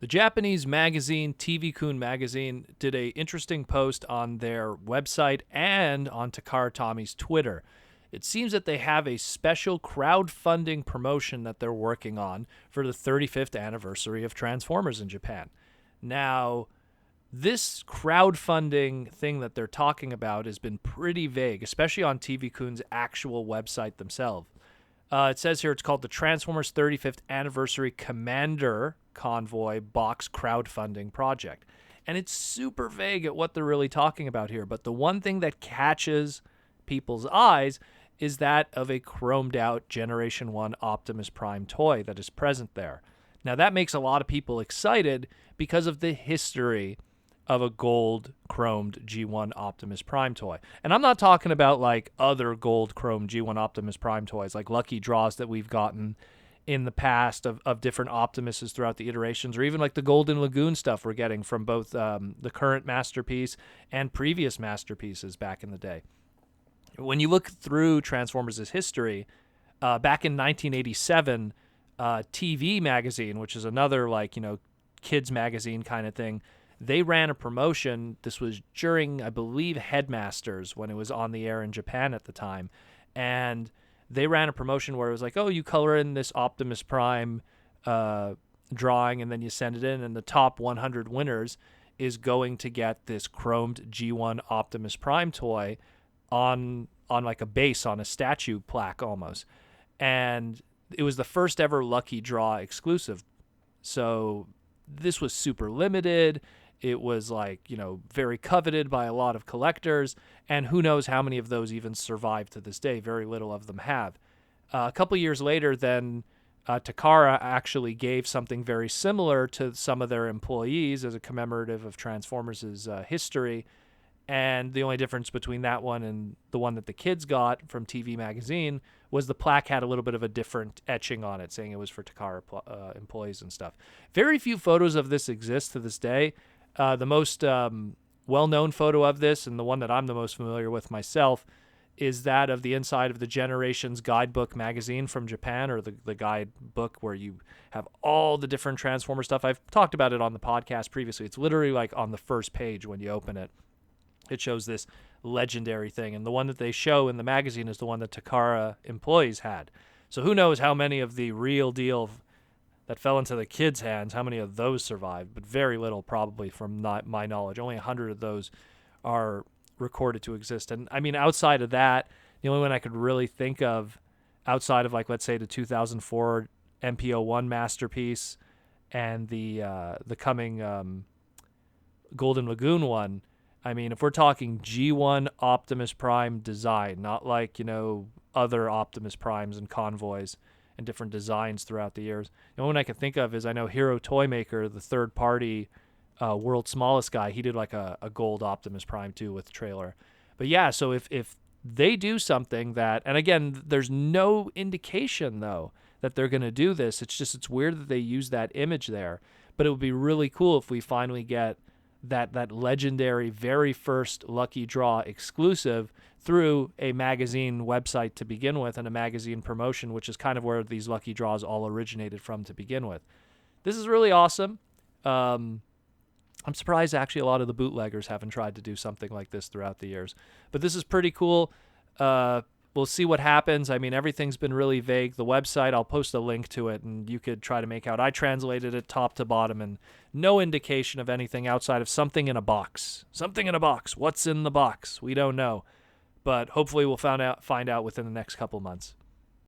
The Japanese magazine TV-Kun Magazine did a interesting post on their website and on Takara Tommy's Twitter. It seems that they have a special crowdfunding promotion that they're working on for the 35th anniversary of Transformers in Japan. Now, this crowdfunding thing that they're talking about has been pretty vague, especially on TV-Kun's actual website themselves. It says here it's called the Transformers 35th Anniversary Commander Convoy Box Crowdfunding Project. And it's super vague at what they're really talking about here. But the one thing that catches people's eyes is that of a chromed out Generation 1 Optimus Prime toy that is present there. Now, that makes a lot of people excited because of the history of a gold chromed G1 Optimus Prime toy. And I'm not talking about like other gold chromed G1 Optimus Prime toys, like lucky draws that we've gotten in the past of different Optimuses throughout the iterations, or even like the Golden Lagoon stuff we're getting from both the current Masterpiece and previous Masterpieces back in the day. When you look through Transformers' history, back in 1987, TV Magazine, which is another kids magazine kind of thing, they ran a promotion. This was during, I believe, Headmasters, when it was on the air in Japan at the time. And they ran a promotion where it was like, oh, you color in this Optimus Prime drawing, and then you send it in, and the top 100 winners is going to get this chromed G1 Optimus Prime toy on like a base, on a statue plaque almost. And it was the first ever lucky draw exclusive. So this was super limited. It was very coveted by a lot of collectors, and who knows how many of those even survive to this day. Very little of them have. A couple years later, then Takara actually gave something very similar to some of their employees as a commemorative of Transformers' history, and the only difference between that one and the one that the kids got from TV Magazine was the plaque had a little bit of a different etching on it, saying it was for Takara employees and stuff. Very few photos of this exist to this day. The most well-known photo of this, and the one that I'm the most familiar with myself, is that of the inside of the Generations Guidebook magazine from Japan, or the guidebook where you have all the different Transformer stuff. I've talked about it on the podcast previously. It's literally like on the first page when you open it. It shows this legendary thing, and the one that they show in the magazine is the one that Takara employees had. So who knows how many of the real deal that fell into the kids' hands, how many of those survived, but very little probably from my knowledge. Only 100 of those are recorded to exist. And I mean, outside of that, the only one I could really think of outside of let's say the 2004 MPO1 Masterpiece and the coming Golden Lagoon one, I mean, if we're talking G1 Optimus Prime design, not other Optimus Primes and Convoys and different designs throughout the years. The only one I can think of is, I know Hero Toymaker, the third-party world's smallest guy, he did a gold Optimus Prime too with trailer. But yeah, so if they do something that, and again, there's no indication though that they're going to do this. It's weird that they use that image there. But it would be really cool if we finally get that legendary very first lucky draw exclusive through a magazine website to begin with, and a magazine promotion, which is kind of where these lucky draws all originated from to begin with. This is really awesome. I'm surprised actually a lot of the bootleggers haven't tried to do something like this throughout the years. But this is pretty cool. We'll see what happens. I mean, everything's been really vague. The website, I'll post a link to it, and you could try to make out. I translated it top to bottom, and no indication of anything outside of something in a box. Something in a box. What's in the box? We don't know. But hopefully we'll find out within the next couple months.